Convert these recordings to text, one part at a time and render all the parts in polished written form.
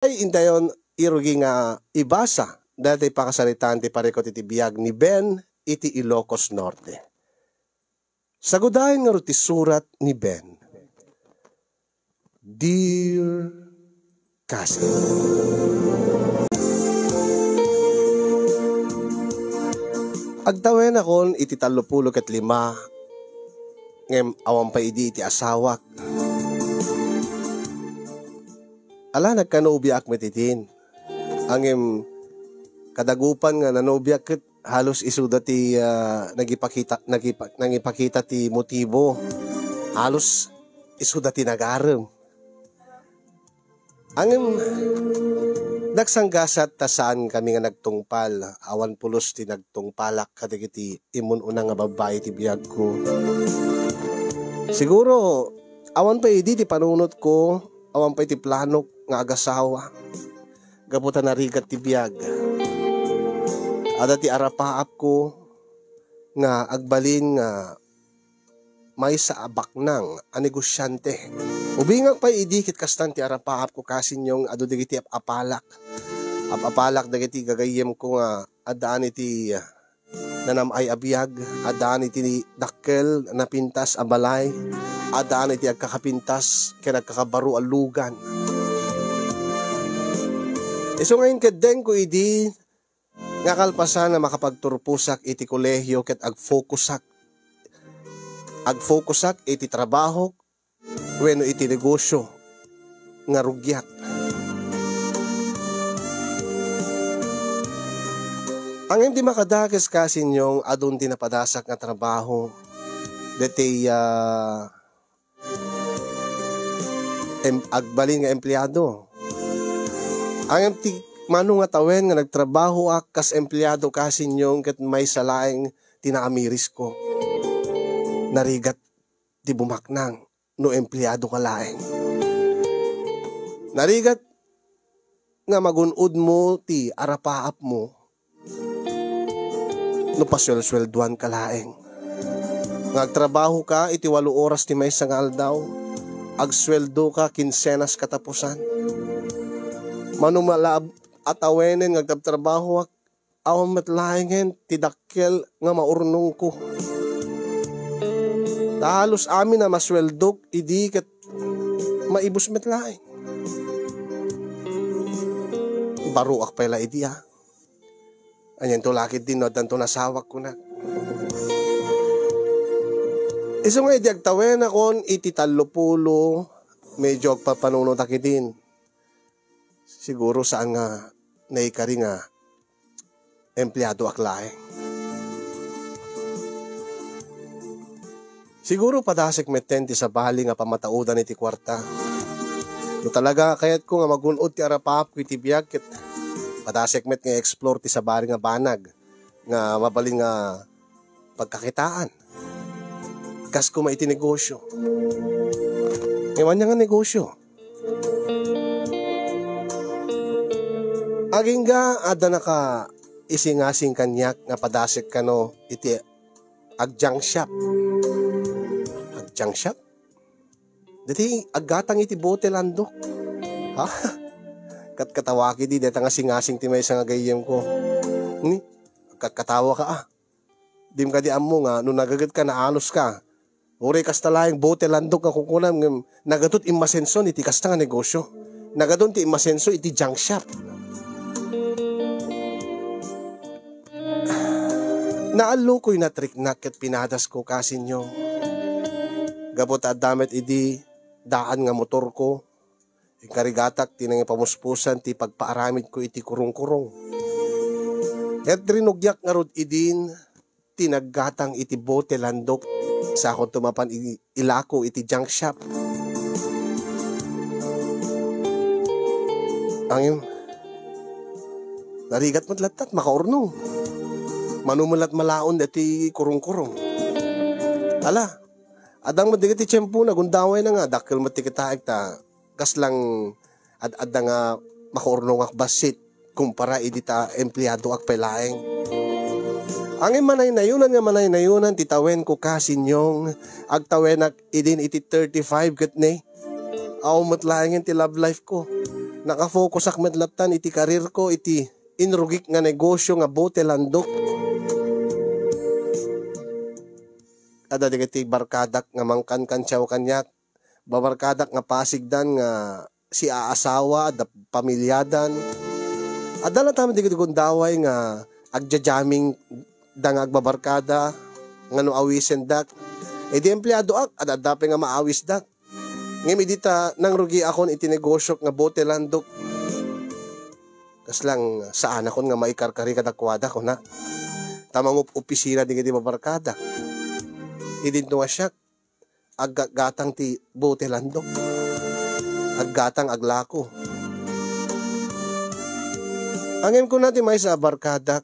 Ay indayon irugi nga ibasa dati pakasalitan ti pareko ti biyag ni Ben iti Ilocos Norte. Sagudahin nga ti surat ni Ben. Dear Cousin, agtawen akon iti 35 ngem awan pa idi iti asawak. Ala nagkanobya ak metitin. Angem kadagupan nga nanobya ket halos isuda ti nagipakita ti motibo. Halos isuda ti nagarem. Angem nagsanggasat ta saan kami nga nagtungpal. Awan pulos ti nagtungpalak kadagiti imun una nga babae ti biyag ko. Siguro awan pa idi ti panunot ko, awan pa iti plano nga agasawa. Gabutan na rigat ti biyag. Ada ti arapaap ko nga agbalin nga may sa abak nang anegosyante. Ubingag pa idikit kastan ti arapaap ko kasin yung ado dagiti apalak. Apalak dagiti gagayem ko nga adaan iti nanamay abiyag, adaan iti dakkel napintas abalay, adaan iti agkakapintas kaya nagkakabaru alugan. So ngayon kadeng ko idi nga kalpasan na makapagturpusak iti kolehyo ket agfokusak iti trabaho wenno iti negosyo nga rugyat. Ang hindi makadakes kasin yung adun tinapadasak nga trabaho deti agbalin nga empleyado. Ang ti mano nga tawen nga nagtrabaho ak kas empleyado kasin yung ket may salaeng tinaamiris ko. Narigat ti bumaknang no empleyado ka laeng. Narigat nga magunod mo ti arapaap mo no paswel-swelduan ka laeng. Nagtrabaho ka iti 8 oras ti may sangal daw. Agsweldo ka kinsenas katapusan. Manumalab at awenen ngagtrabaho ak awan matlahengen tidakkel nga maurnong ko. Halos amin na masweldok idi ket maibus metlaeng. Baruak pala idi ha. Anyan to lakit din no danto nasawak ko na. Iso nga idi agtawen akon iti 30 medyo agpapanunod akidin. Siguro saan nga naikari nga empleyado aklaeng. Siguro padasik metenti sa bali nga pamataudan iti kwarta. No talaga kayat ko nga magunod ti arapap ko iti biyag ket padasik met nga explore ti sa bali nga banag nga mabalin nga pagkakitaan. Kas ko maiti negosyo. Ngayon nga negosyo. Aging ga ada naka isingasing kanyak nga padasik kano iti agjang shop. Agjang shop? Dati aggatang iti bote landok. Ha? Katkatawaki di deta nga singasing ti may nga gayem ko. Ni katawa ka ah. Dim ka di amo nga no nagagat ka na alos ka. Uri kasta laing bote landok nga kukunam ngem nagatot imasenso iti kasta nga negosyo. Nagadon ti imasenso iti junk shop. Naalo ko'y natriknak ket pinadas ko kasin nyo. Gabot at damet idi daan nga motor ko. Ikarigatak tinang pamuspusan ti pagpaaramid ko iti kurong-kurong. Et rinugyak nga rod idin tinaggatang iti bote landok sa akong tumapan ilako iti junk shop. Angin narigat matlatat makaurnong. Manumulat malaon dati kurong-kurong. Ala, adang madigat ti tiyempo na gundaway na nga dakkel matikitaik ta kas lang ad nga makaurnong ak basit kumpara idita empleyado ak pelaeng. Angin manay nayunan titawen ko kasin yung agtawen ak idin iti 35 ket ne. Aw matlaengin ti love life ko. Nakafocus ak medlatan iti karir ko, iti inrugik nga negosyo nga bote landok. Ada digiti barkadak nga mangkan kansyaw kanyak, babarkadak nga pasigdan nga si aasawa, da pamilyadan. Adala tama digiti gundaway nga agjajaming dang agbabarkada, nga no awisen dak. E di empleyado ak, adadape nga maawis dak. Ngayon dita nang rugi akon iti negosyo nga bote landok. Kas lang saan akon nga maikarkari kadakwada ko na. Tamang opisina di babarkada. Idinto nga siya aggatang ti bote landok. Aggatang aglako. Angin ko natin may sa barkada.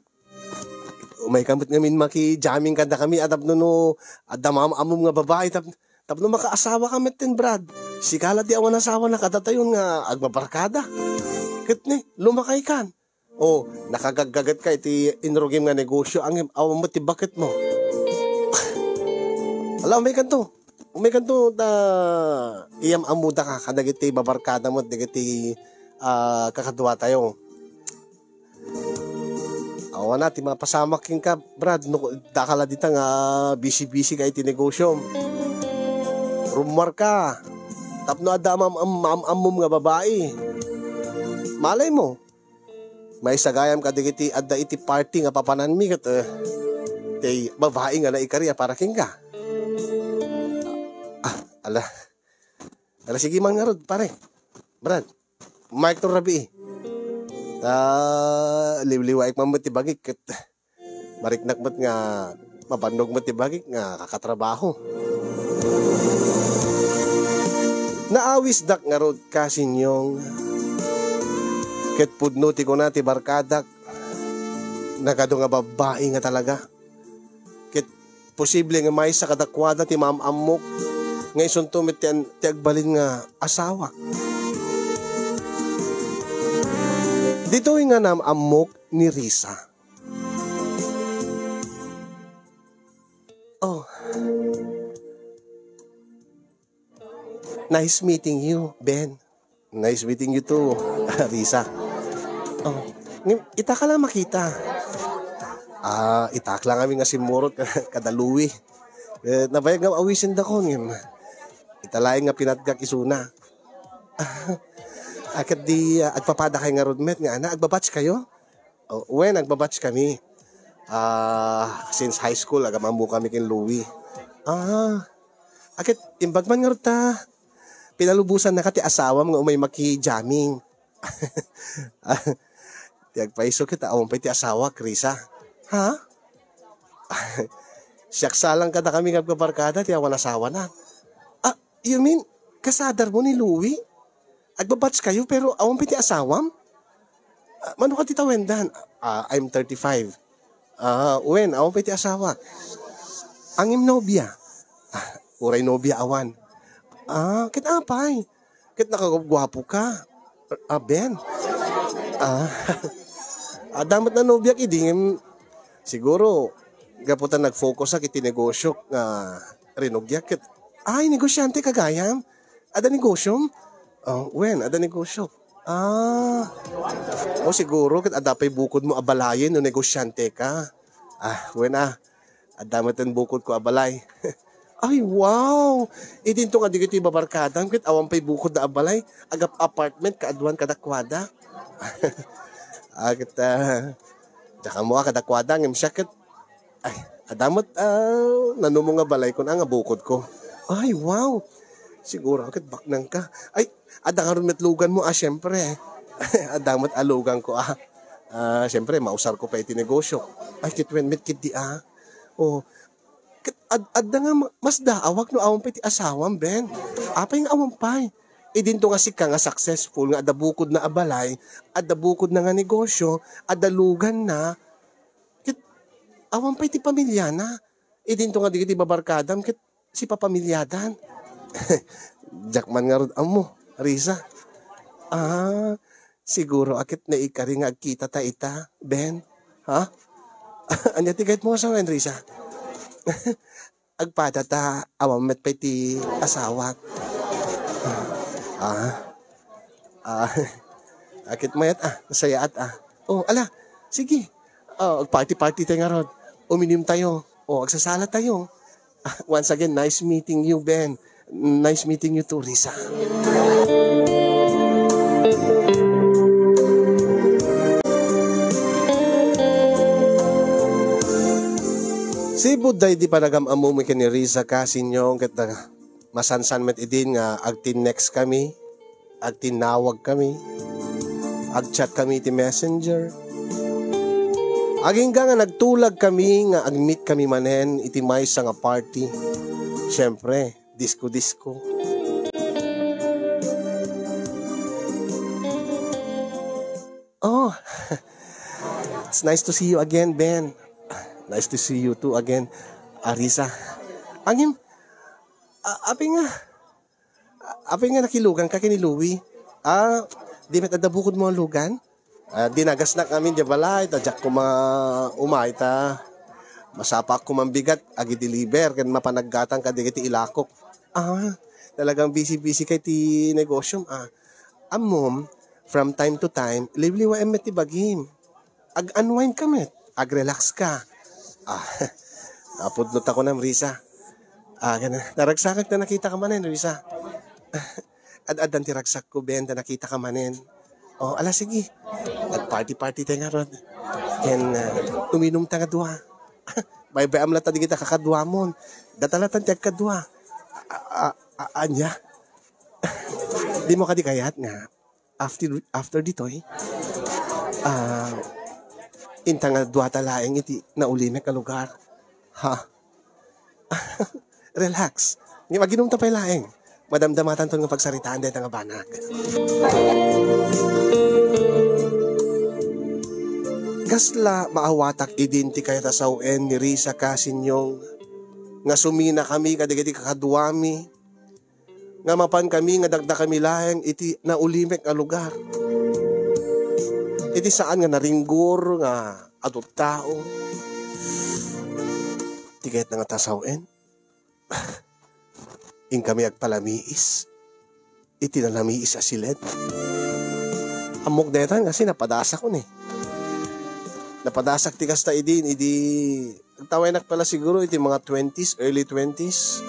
May kamot ngamin maki-jamming kada kami adap no adamam amom nga babae tapno makaasawa kami tin Brad. Sikala di awan asawa na kadatayon nga agbabarkada. Ket ni lumakay kan. O nakagagagat ka iti inrugim nga negosyo ang awan mo ti bakit mo. Alam may kanto. May kanto da iyam amuda ka kadagiti babarkada mo digiti kakadwa tayo. Awan na ti mapasamakin ka Brad no dakala dita nga busy ka iti negosyo. Rumor ka. Tapno adamam amom nga babae. Malay mo. May sagayam ka digiti adda iti party nga papanan mi ket tay babae nga naikariya para king ka. Ala sige man nga rod pare. Brad. Mike to rabi. Liwliwaik mamot ti bagik ket mariknak mat nga mapanog mat ti bagik nga kakatrabaho. Naawis dak nga rod kasinyong ket pudno ti ko na ti barkadak nagado nga babae nga talaga ket posible nga may sa kadakwada ti mamamok ngay suntumit ti agbalin nga asawa. Dito nga namamok ni Risa. Oh. Nice meeting you, Ben. Nice meeting you too, Risa. Oh, itak ka lang makita. Itak lang kami nga simurot kadaluwi. Nabayag nga awisin da ko. Italaing nga pinatgak isuna. Akat di agpapada kay nga rodmet nga ana, agbabatch kayo? Oh, when agbabatch kami. Since high school, agamamu kami kin Louie. Akit imbagman nga rota. Pinalubusan na kati asawam nga umay maki-jamming. Tiag paiso kita awang pa ti asawa, Krisa. Ha? Siyaksalang kada kami ngagbabarkada, ti awan asawa na. You mean, kasadar mo ni Louie? Agbabatch kayo pero awang pa ti asawam? Mano ka ti tawendan? I'm 35. When? Awang pa ti asawa? Angim nobya. Uray nobya awan. Kit apay. Kit nakagwapo ka. Ben. Damat na nobyak idingim. Siguro, gaputan nag-focus sa kiti negosyo nga rinogyak. Kit, negosyante kagayam. Ada negosyo? When? Ada negosyo? Siguro, kit adapay bukod mo abalayin no negosyante ka. When adamat ang bukod ko abalay. Ay, wow! Idinto nga digiti babarkada. Kit awang pa'y bukod na abalay. Agap apartment, kaadwan kadakwada. Kit, daka mo kadakwada. Ngam siya kit, adamot, nanumo nga balay ko na nga bukod ko. Ay, wow! Siguro, kit baknang ka. Ay, adang metlugan mo, syempre. Adamot alugan ko, syempre, mausar ko pa iti negosyo. Ay, kit wenmet kit di, adda nga mas daawak no awang piti asawam, Ben. Apay nga awang pay. Idinto nga sika nga successful nga adda bukod na abalay, adda bukod na nga negosyo, adda lugan na. Kit awang pay ti pamilya na. Idinto nga digiti babarkadam kit si papamilyadan. Jakman nga rod amo, Risa. Siguro akit na ikari nga agkita ta ita, Ben. Ha? Anya tigayt mo sa ngayon, Risa? Agpada ta awam met peti asawa. Akit mayat nasaya Oh, ala, sige. Party-party tayo nga ron. Uminom tayo. Agsasala tayo. Once again, nice meeting you, Ben. Nice meeting you too, Risa. Si Buday di pa nagamamu mo ni Risa kasin yung kita masansan met idin nga agtin next kami, agtin nawag kami, agchat kami ti messenger. Aging nga nagtulag kami nga agmeet kami manen iti may sa nga party. Siyempre, disco-disco. Oh, it's nice to see you again, Ben. Nice to see you too again, Arisa. Angin, aping nga nakilugan ka kini Louie. Di met adabukod mo ang lugan? Dinagas na kami di balay, tadyak ko umay ta. Masapak ko mambigat, agi deliver, kan mapanaggatang ka di kiti ilakok. Talagang busy-busy kay ti negosyo. Amom, from time to time, libliwa emet ti bagim. Ag-unwind ka met, ag-relax ka. Napudnot ako ng Risa. Gana. Naragsakat na nakita ka manin, Risa. Ad-adan ti ragsak ko, Ben, na nakita ka manin. Ala, sige. Nag-party-party tayo nga ron. Ken, uminom ta nga dua. Baybayam lang tadi kita kakadwa mon. Datalatan ti agkadwa. Anya? Di mo kadikayat nga. After ditoy, inta nga dua talaeng iti naulimek ka lugar. Relax. Nga maginom ta pa'y laeng. Madamdamatan to nga pagsaritaan dahil nga banag. Gasla maawatak idinti kaya tasawen ni Risa kasinyong nga sumina kami kadigiti kakadwami nga mapan kami nga dagda kami laeng iti naulimek nga lugar. Iti saan nga naringgur nga adot tao. Tigayat na nga tasawen. In kami agpalamiis. Iti na lamiis asilid. Amok detan kasi napadasak ko ni. Napadasak ti kasta idin. Nagtaway nak pala siguro iti mga 20s, early 20s.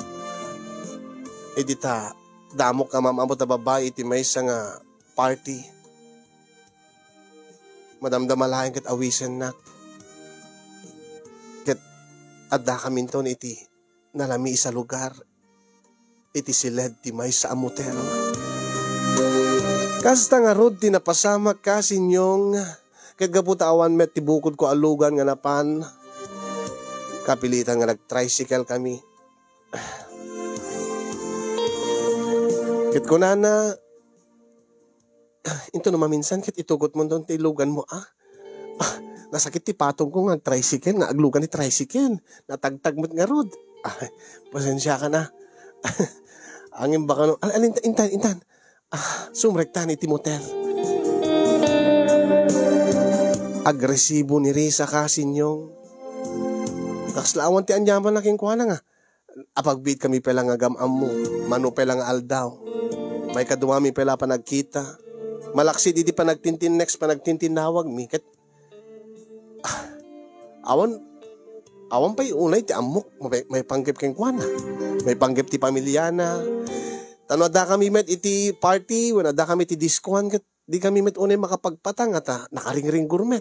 Iti ta, damok ka mamamot na babae iti may isang party. Madamdamalayan kat awisen na. Kat adda kaminton iti nalami sa lugar. Iti siled ti may sa amutel. Kasta nga rod ti napasamak kasinyong kat gaputawan met ti bukod ko alugan nga napan. Kapilitan nga nag-tricycle kami. Kat ko na ito naman minsan, kit itugot mo doon, tilugan mo, nasakit ti patong ko nga, tricycle, nga aglugan ni tricycle, natagtag mo't nga rod. Pasensya ka na. Angin baka no, intan, sumrektan iti motel. Agresibo ni Risa kasinyong, kakslawan ti anyaman laking kuha na nga, apagbit kami pala nga gamam mo, mano pala nga aldaw, may kaduwami pala pa nagkita, malaksid iti panagtintin next panagtintin nawag mi ket awan pa'y unay ti amok may panggip keng kuana may panggip ti pamilyana tano da kami met iti party wala da kami ti diskuan ket di kami met unay makapagpatang at nakaringring gourmet.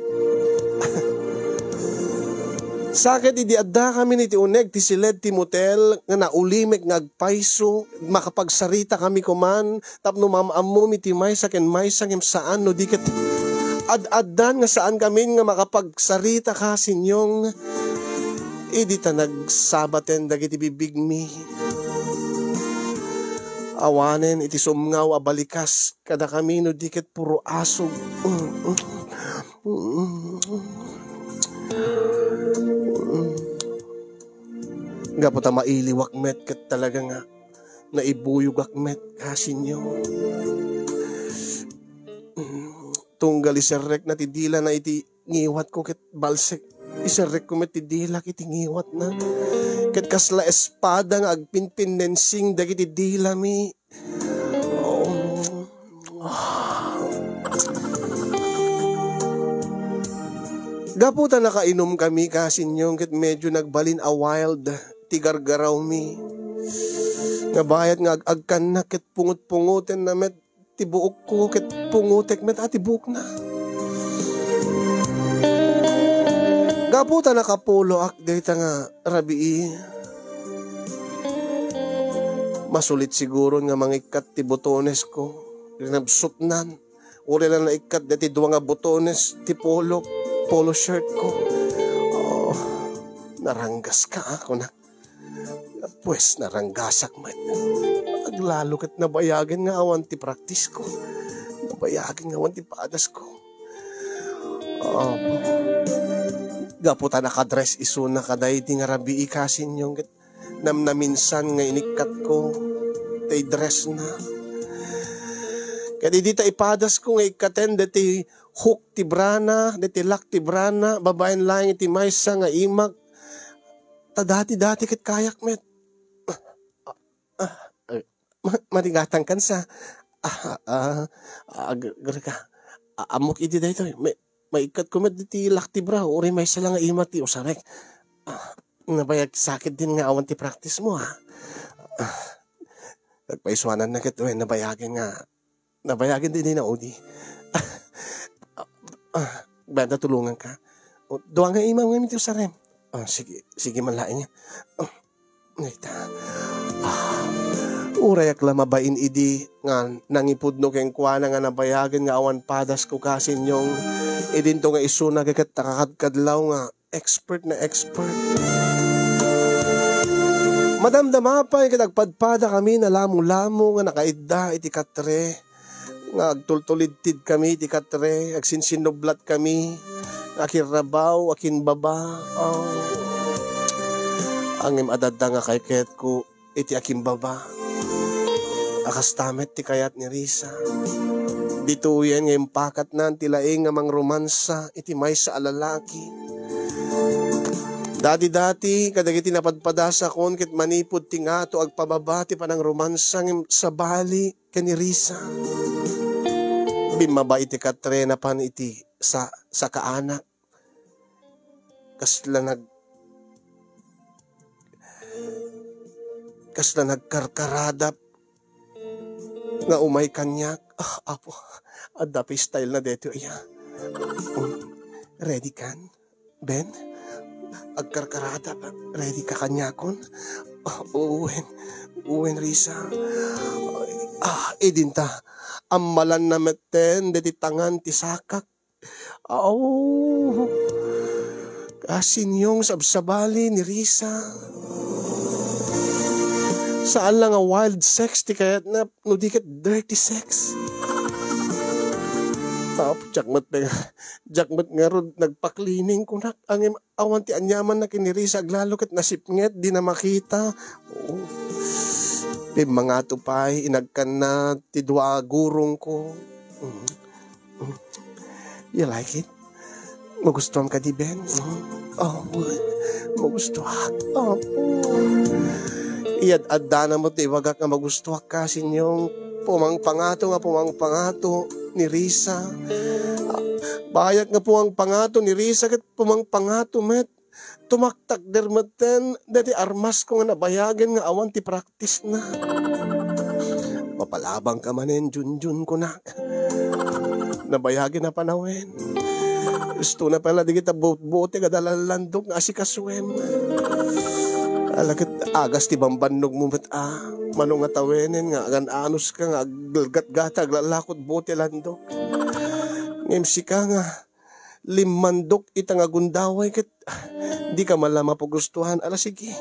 Sakit idi adda kami niti uneg ti siled ti motel nga naulimek nga agpaiso makapagsarita kami kuman tapno mamammo iti maysa ken maysa ngem saan no diket ad-addan nga saan kami nga makapagsarita kasinyong idi ta nagsabaten dagiti bibig mi awanen iti sumngaw a balikas kada kami no diket puro asog. Gapo ta mailiwak met ket talaga nga naibuyog akmet kasinyo. Tunggal iserrek na ti dila na iti ngiwat ko ket balsek iserrek ko met ti dila iti ngiwat na ket kasla espada nga agpinpinensing dagiti dila mi. Gaputa nakainom kami kasinyong ket medyo nagbalin a wild tigargaraw mi. Nga bayat nga agkan na ket pungut-pungutin na met tibuok ko ket pungutek met tibuok na. Gaputa nakapulo ak dita nga rabii. Masulit siguro nga mangikat ti botones ko. Rinabsutnan. Uri lang na ikat dati duwa nga botones ti polo shirt ko. Oh, naranggas ka ako na. Pues naranggasak man. Aglalo kat nabayagin nga awan ti practice ko. Nabayagin nga awan ti padas ko. Gaputa nakadress iso na kaday ti nga rabii kasin yung namnaminsan nga inikat ko. Tay dress na. Kaya dita ipadas ko nga ikaten dati hook ti brana, dati lak ti brana, babayan lang iti maysa nga imak. Dati ket kayak met. Marigatan kan sa. Amok iti dito. Maikat ko met diti lak ti bra, uri maysa lang nga imak ti usarek. Nabayag sakit din nga awan ti practice mo ha. Nagpaiswanan na ket nabayagin nga. Nabayagin din na odi. Banda tulungan ka. Doang nga imam nga miti usarem. Sige malain niya. Ngayta. Urayak la mabain idi nga nangipudno keng kuana nga nabayagin nga awan padas ko kasin yung idinto nga isuna kakat takakadkadlaw nga expert na expert. Madamdama pa yung nagpadpada kami na lamo-lamo nga nakaidda iti katre. Nga agtultulidtid kami iti katre. Agsinsinublat kami. Akirabaw, akin baba. Angim adadda nga kay ket ko iti akin baba. Akastamet ti kayat ni Risa. Bituyen nga impakat na tilaing nga mang romansa iti maysa a lalaki. Dati kadagiti napadpadasa kon ket manipod ti ngato agpababa ti panang romansa sa bali ken ni Risa. Bimaba iti katre na pan iti sa kaanak. Kasla nagkarkaradap nga umay kanyak. Apo, adapi style na deto iya. Ready kan? Ben? Agkarkaradap. Ready ka kanyakon? Uwen Risa. Edinta. Amalan na meten, deti tangan ti sakak. Kasin yung sabsabali ni Risa. Saan lang nga wild sex, ti kayat na nudikat dirty sex. Jakmat nga ron, nagpaklining ko na. Ang awan ti anyaman na kinirisa, aglalo kat nasipnget, di na makita. Mga tupay, inagkan na tidwa gurong ko. You like it? Magustuhan ka di, Ben? Magustuhan. Iad-adda na mo ti wagak nga magustuhan ka sinyong pumangpangato ni Risa. Bayat nga pumangpangato ni Risa kat pumangpangato met. Tumaktak dermaten, dati armas ko nga nabayagin nga awan ti practice na. Mapalabang ka manen, junjun ko na. Nabayagin na panawin. Gusto na pala di kita bote kadalalandok nga asikaswem. Alagit agas ti bambanog mo met manong nga tawenin nga agan-anos ka nga aggalgat-gata aglalakot bote landok. Ngemsi ka nga limandok itang agundaway ket di ka malama pagustuhan. Sige,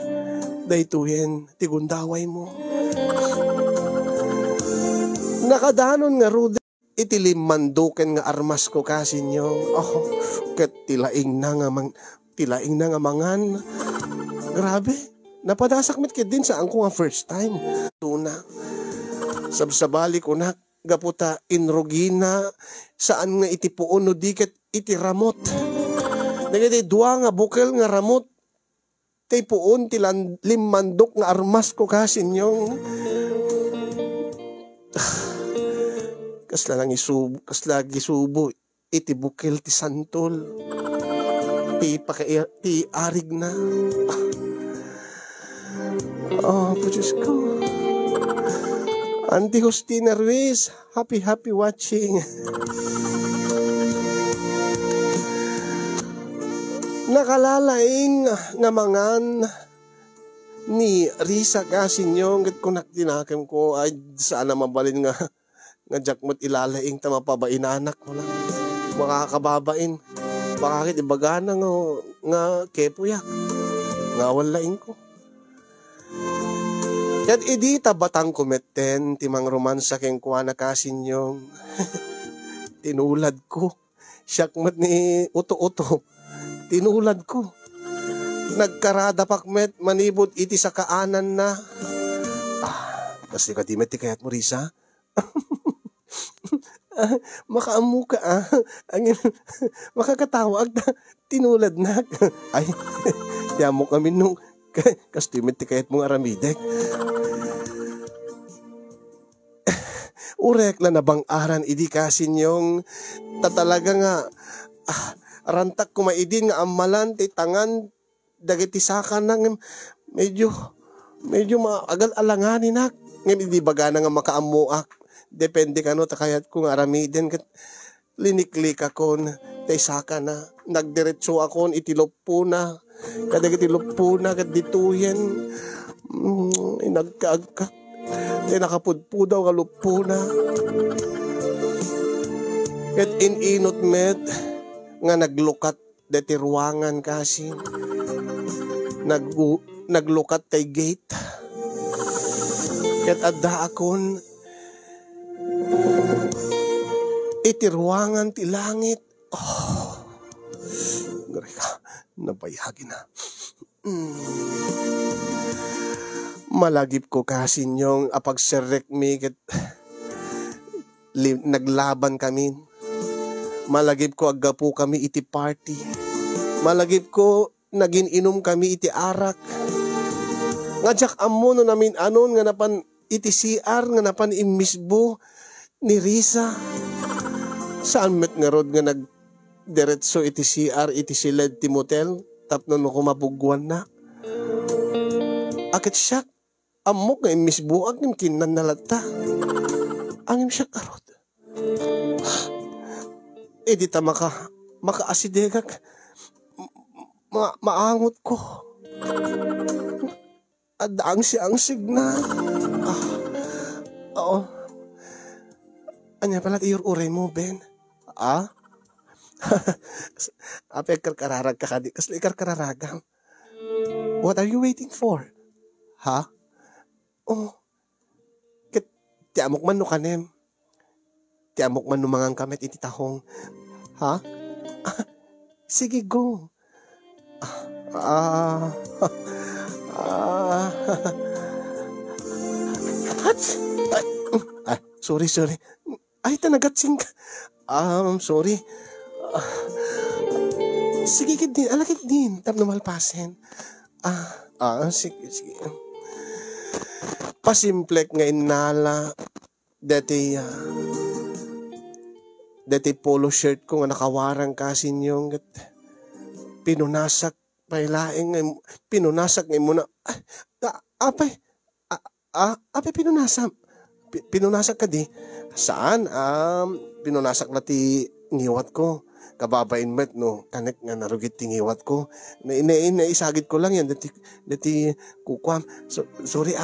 daytoyen ti gundaway mo. Nakadanon nga rude iti limandoken nga armas ko kasinyo. Ket tilaing na nga mangan. Grabe, napadasak mit ket din saan ko nga first time. Tuna. Sabsabali ko na gaputa inrogina saan nga iti puon no diket iti ramot. Nagiti dua nga bukel nga ramot tay puon ti limandok nga armas ko kasinyong. Kasla gisubo iti bukel ti santol. Ti arig na. Oh, Diyos ko. Auntie Justina Ruiz, happy watching. Nakalalaing nga mangan ni Risa Casinyo gat ko nakdinakem ko ay sana mabalin nga jakmot ilalaing ta mapabain anak wala makakababain bakit ibagana nga kepuyak nga walaing ko kat idi tabatang kumeten timang romansa keng kuana Casinyo tinulad ko siyakmat ni uto-uto tinulad ko. Nagkarada pakmet, manibod iti sa kaanan na. Kasi ka di mati kayat mo, Risa. Makaamu ka makakatawag na tinulad na. Ay, tiyan mo kami nung kasi di mati kayat mong aramidek. Urek na nabang aran idi Casinyong tatalaga nga rantak kumaidin nga amalan ti tangan dagiti saka nang medyo maagal alanganin nak ngem di bagana nga makaamuak depende kano ta kayat kung aramiden ket liniklik akon tay saka na nagdiretso akon iti lupuna kadagiti lupuna ket dituyen inagkaagka tay nakapudpudaw ka lupuna ket inot met nga naglukat deti ruangan kasi naglukat tay gate ket adda akon iti ruangan ti langit gari ka nabayagi na malagip ko kasi nyong apagserek mi ket naglaban kami. Malagip ko aggapo kami iti party. Malagip ko naging inom kami iti arak. Ngajak ammo no namin anon nga napan iti CR nga napan imisbo ni Risa. Saan met nga rod nga nagdiretso iti CR iti siled ti motel tapno no kumabugwan na. Akit siya ammo nga imisbo ang kinan nalata. Ang siya karod. Di ta makaasidegak maangot ko at angsig na oo anya pala tiyor uray mo Ben apek kararag ka kadi kasli kararagam what are you waiting for ket tiamok man no kanem tiamok man numangang kamet iti tahong. Sige, go. Sorry. Ay, tanagatsing ka. Sorry. Sige, kid din. Alakit din. Tap na malpasen. Sige. Pasimplek nga inala. Dati polo shirt ko nga nakawarang Casinyong pinunasak pailaing pinunasak ngay muna apay pinunasak ka di saan pinunasak na ti ngiwat ko kababain met no kanek nga narugit ti ngiwat ko naisagit ko lang yan dati kukwam sorry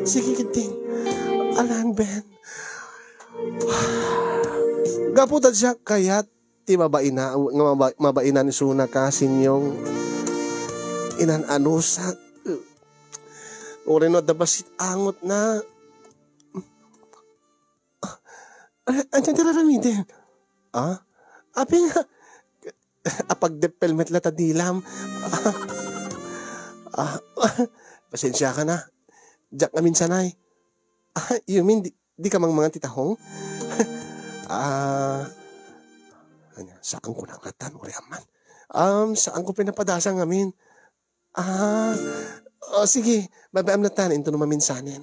sige kiting alan Ben gaputad siya kayat ti mabaina ni Suna Casinyong inananusak ore no dabasit angot na anyan tiraramide api nga apagdepelmet lata dilam pasensya ka na jak amin sanay you mean di ka mang mga titahong saan ko nangatan uri aman saan ko pinapadasang amin sige babaam na tanin ito numaminsanin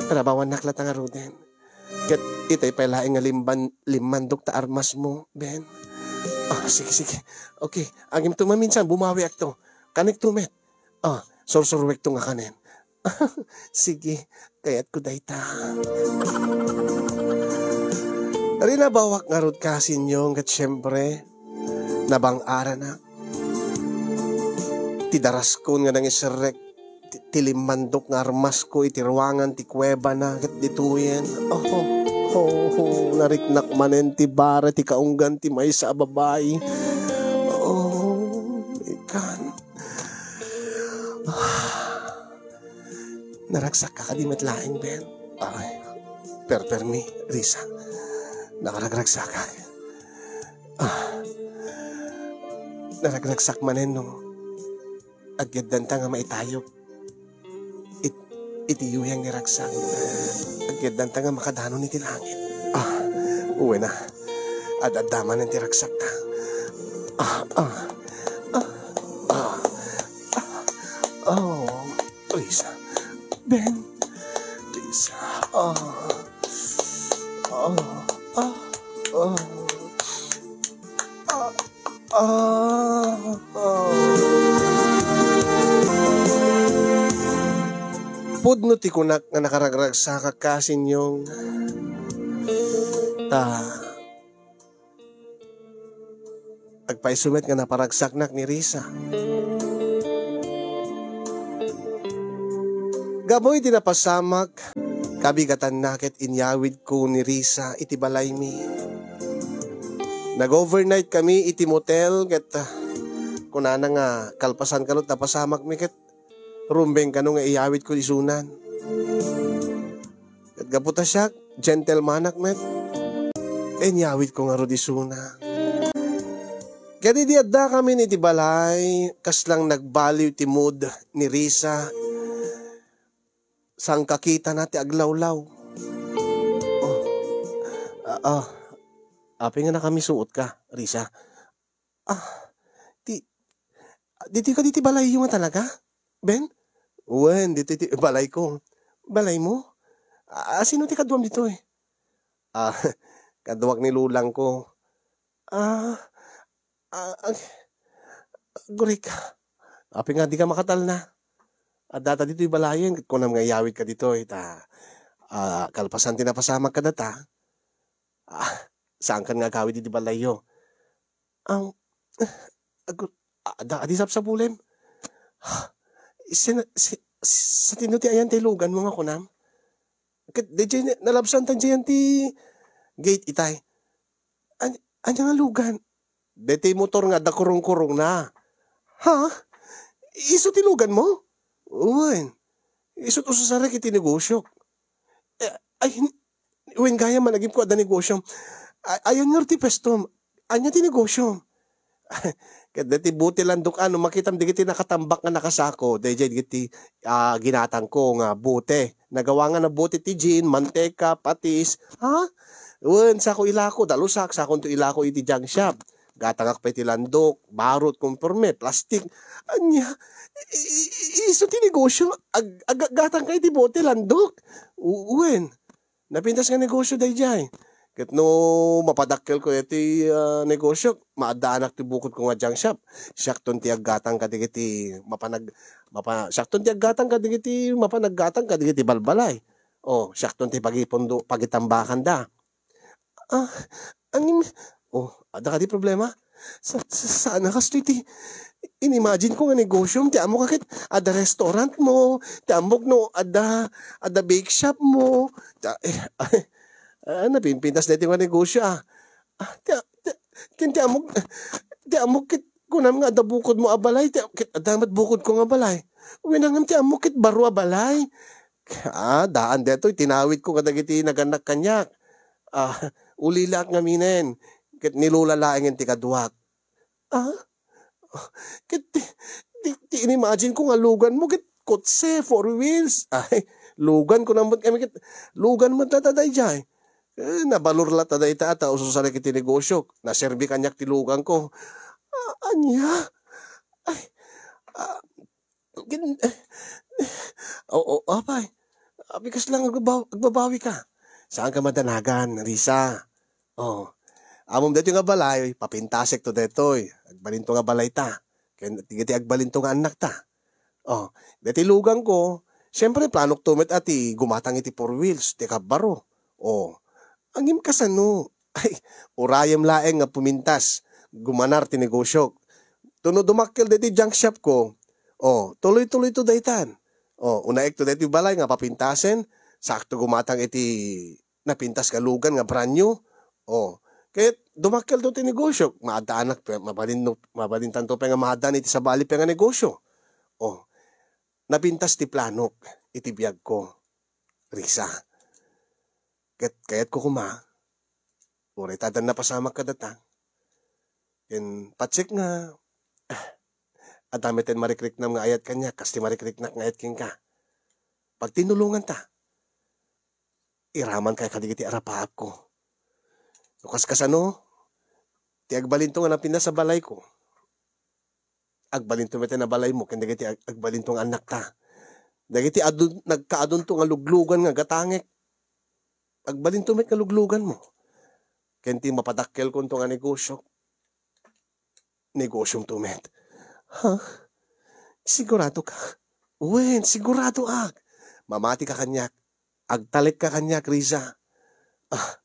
para bawan naklat ang aruden kat itay palaing nga limandok ta armas mo Ben Sige. Okay, agim to maminsan, bumawi ak to. Kanik to, met. Sorsorwek to nga kanin. Sige, kayat ko dayta. Ari na bawak nga rod kasin yung kat syempre, nabang ara na. Tidaras ko nga nang isirek, tilimandok nga armas ko, itirwangan ti kuweba na, kat dituyen. Nariknak manen ti bara, ti kaunggan, ti may sa babay. Ikan. Naragsak ka kadimat laing, Ben. Ay, permi, Risa. Nakaragsak ka. Naragragsak manen no. Agyadan ta nga maitayop. Itiyuyang ni ragsak. Agyadan ta nga makadano ni tilangit. Uwi na. Adadaman ng tiragsak ta. Risa. Ben. Risa. Pudno ti kunak nga nakaragragsa ka kasin yung agpaisumet nga naparagsaknak ni Risa. Gamoy tinapasamak, kabigatan nakit inyawid ko ni Risa iti balay mi. Nag-overnight kami iti motel, ket kunana nga kalpasan kanot napasamak mi ket rumbeng kano nga iyawid ko isunan. Ket gaputa siya, gentlemanak met, inyawid ko nga ro isuna. Kaya di adda kami ni ti balay, kaslang nagbaliw ti mood ni Risa, sang kakita na ti aglawlaw. Api nga na kami suot ka, Risa. Dito ka diti balay yung talaga, Ben? Wen, dito balay ko. Balay mo? Sino ti kaduam dito eh? Kaduwag ni lulang ko. Gurik. Api nga di ka makatal na. Data dito yung balayan. Kung na mga yawid ka dito eh. Kalpasan tinapasamag ka data. Saan ka nga gawid dito balayo? Adi sa bulem. Sa tinuti ayan tilugan mo nga kunam. DJ nalabsan tan diyan ti gate itay. Anya nga lugan. Dete motor nga dakurong-kurong na. Ha? Iso tilugan mo? Uwan. Iso to sa sarek iti negosyo. Uwan gaya managim ko ada negosyo. Ayan nga ti pestom. Anya ti negosyo. Kaya dati buti lang duk makitam di kiti nakatambak nga nakasako. Dahil diti ginatang ko nga buti. Nagawa nga na buti ti gin, manteka, patis. Ha? Uwan, sako ilako, dalusak, sakon to ilako iti junk shop. Gatangak pa iti landok, barot, kumperme, plastik. Anya, iso ti negosyo, gatang ka iti buti landok. Uwan, napintas nga negosyo day jay. Ket no mapadakkel ko iti negosyo, maadaanak ti bukod ko nga junk shop. Syakton ti aggatang kadigiti syakton ti aggatang kadigiti mapanaggatang kadigiti balbalay. Syakton ti pagitambakan da. Ada ka di problema? Saan kasto iti inimagine ko nga negosyo, ti amo kakit ada restaurant mo, ti amok no ada bake shop mo. Napinpintas na iti mga negosyo Ti amok kit kunam nga ada bukod mo abalay, kit adamat bukod ko nga balay. Winangam ti amok kit baro abalay. Daan deto, tinawid ko kadagiti naganak kanyak. Ulilak nga minen, kit nilulalaingin ti kaduwak. Kit ti inimagine ko nga lugan mo, kit kotse, 4 wheels. Lugan ko naman kami, kit lugan mo tataday jay. Nabalur la taday tata, ususala kiti negosyo, naserbi kanyak tilugan ko. Anya? Apay. Bikas lang agbabawi ka. Saan ka madanagan, Risa? Amom dito nga balay, papintasek to detoy. Agbalinto nga balay ta. Kaya tigiti agbalinto nga anak ta. Oh, deti lugang ko, siyempre planok tumet ati gumatang iti four wheels, ti kabaro. Oh, angim kasano. Ay, urayam laeng nga pumintas. Gumanar ti negosyo. Tuno dumakkel deti junk shop ko. Oh, tuloy-tuloy to daytan. Oh, unaek to deti balay nga papintasen. Sakto gumatang iti napintas ka lugan nga brand new. Oh, kaya dumakkel to ti negosyo. Maadaanak, mabalintan to pa nga maadaan iti sabali pa nga negosyo. Oh, napintas ti planok iti biyag ko. Risa. Kaya't ko kuma. Uray tadan na pasamak ka datang. Yan, patsik nga. At dami ten marikriknam nga ayat kanya, kasi marikriknak nga ayat king ka. Pag tinulungan ta, iraman kay kadigiti arapaap ko. Lukas kasano, ti agbalinto nga napinda sa balay ko. Agbalinto mete na balay mo, kandigiti agbalinto nga anak ta. Dagiti nagkaadun to nga luglugan nga gatangek. Agbalinto met nga luglugan mo. Kenti mapadakkel ko to nga negosyo. Negosyong tumet. Ha? Sigurado ka? Wen, sigurado ak. Mamati ka kanyak. Agtalik ka kanyak, Riza.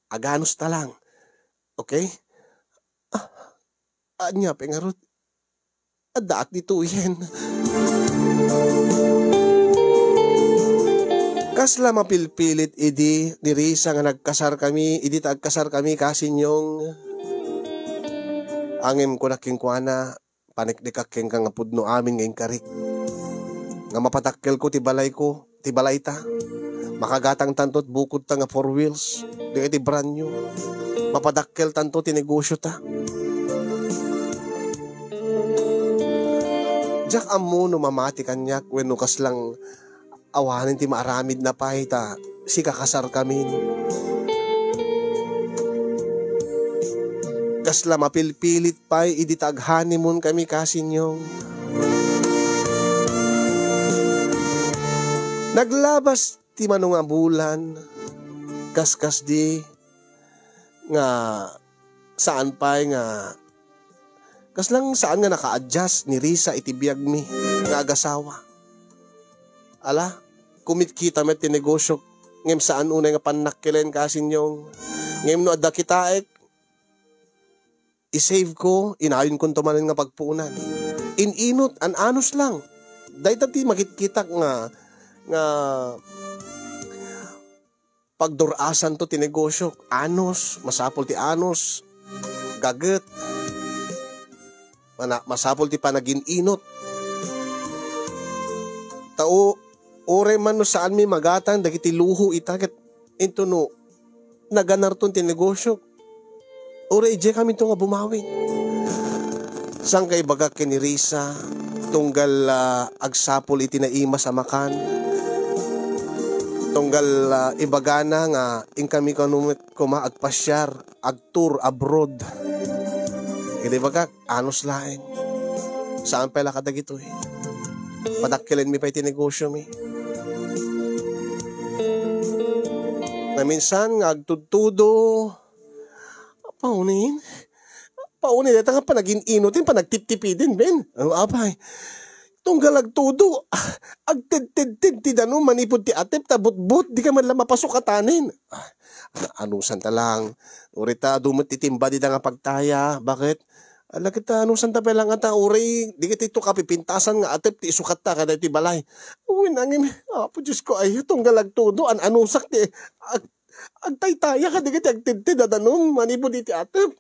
Aganos ta lang. Okay? Anya, pengarot. Adaak dito yan. Kasla mapilpilit idi ni Riza nga nagkasar kami, idi tagkasar kami kasinyong angem ko na kingkwana panikdikaking ka nga pudno amin ngayong karik. Nga mapatakkel ko ti balay ta. Makagatang tantot bukod ta nga four wheels. Di ti brand new. Mapadakkel tanto ti negosyo ta. Diyak amo no mamati kanyak when no kas lang awanin ti maaramid na pahita si kakasar kami. Kasla mapilpilit pa'y iditag honeymoon kami kasinyong. Naglabas ti manong nga bulan, kaskas di, nga saan pa'y nga, kaslang saan nga naka-adjust ni Riza iti biyag mi, nga agasawa. Ala, kumitkita met ti negosyo, ngem saan unay nga panakkilen kasinyong, ngem no adda kitaek, isave ko, inayon ko tumanin nga pagpuunan. Ininot, anos lang. Dahil tati makikita nga pagdurasan to ti negosyo. Anos, masapol ti anos. Gaget. Masapol ti panagininot. Tao, ore man no saan mi magatang, dagiti luho itagat. Ito no, naganar to ti negosyo. Ora ije kami ito nga bumawi. Sang kay bagak ni Riza, tunggal agsapol iti naima sa makan. Tunggal ibagana nga ing kami kanumit kuma agpasyar, agtour abroad. Hindi bagak, anos laeng. Saan pala kadag ito eh? Padakkilen mi pa iti negosyo mi. Na minsan nga agtudtudo, Paunin, dito nga pa naging inutin, pa nagtip-tipidin, Ben. Ano apay? Tunggal agtudo, agtid-tid-tid, tidano, manipod ti atip, tabut-but, di ka man lang mapasok katanin. Anusan ta lang, urita, dumot titimba, di nga pagtaya, bakit? Ala kita, anusan ta lang ata, uri, di kita ito kapipintasan nga atip, ti isukat ta, kada ti balay. Uy, nangin, po Diyos ko, ay, tunggal agtudo, anusak ti, agtay-taya ka, di kita agtid-tid, adanom, manipod iti atip.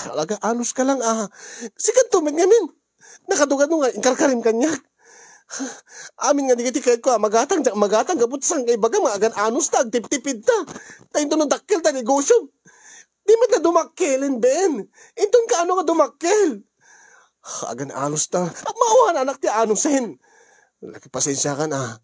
Alaga, anos ka lang, sikat tumig ngamin. Nakadugan nung nga, inkarkarim kanyak. Amin nga, di kiti kahit ko, magatang, kaput sang kay baga, maagan anos ta, agtip-tipid ta. Tayo ito nung dakkel ta, negosyo. Di mat na dumakkelin, Ben. Itong ka ano nga dumakkel. Agan anos ta. Maawa na anak ti anosin. Laki pasensya ka na.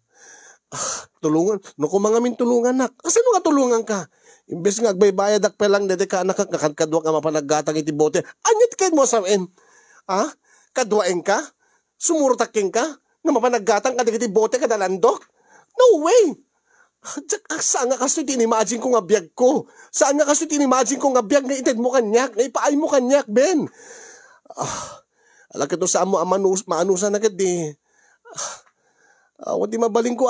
Tulungan. No kung mga min tulungan nak. Asano nga tulungan ka? Imbes nga agbaybayad ak pelang dede ka anak kakadwa ka mapanaggatang iti bote. Anyat kayo mo asamin? Kadwaeng ka? Sumurtaking ka? Na mapanaggatang ka iti bote ka dalandok? No way! Saan nga kaso tinimagine ko nga biyag ko? Saan nga kaso tinimagine ko nga biyag nga ited mo kanyak, nga ipaay mo kanyak, Ben? Alakit no saan mo maanusan na di. Wadi mabaling ko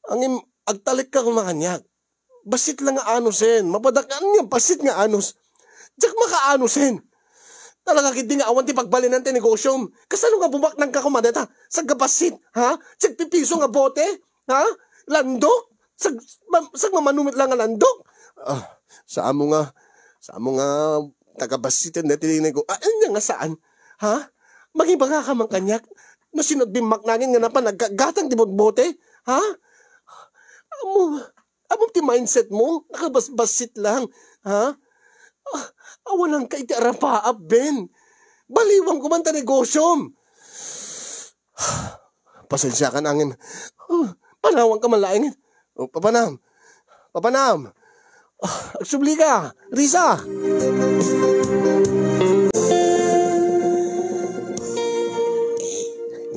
Ang agtalik ka kung makanyak. Basit lang nga anusin. Mapadakan nga basit nga anus. Diyak makaanusin. Talaga kiti nga awan ti pagbalinan ti negosyom. Kasano nga bumaknang ka kumadeta? Sa gabasit, ha? Sag pipiso nga bote? Ha? Landok? Sag mamanumit lang nga landok? Saan mo nga tagabasitin na tinignan ko. Ano nga saan? Ha? Magibaga ka man kanyak? No sinodbimak nangin nga napan naggatang di bote? Ha? Among ti mindset mo? Nakabasbasit lang. Ha? Awan ang kaiti arapaap, Ben. Baliwang ko man ta negosyom. Pasensya ka nangin. Panawang ka malaingin. Papanam. Agsubli ka. Risa.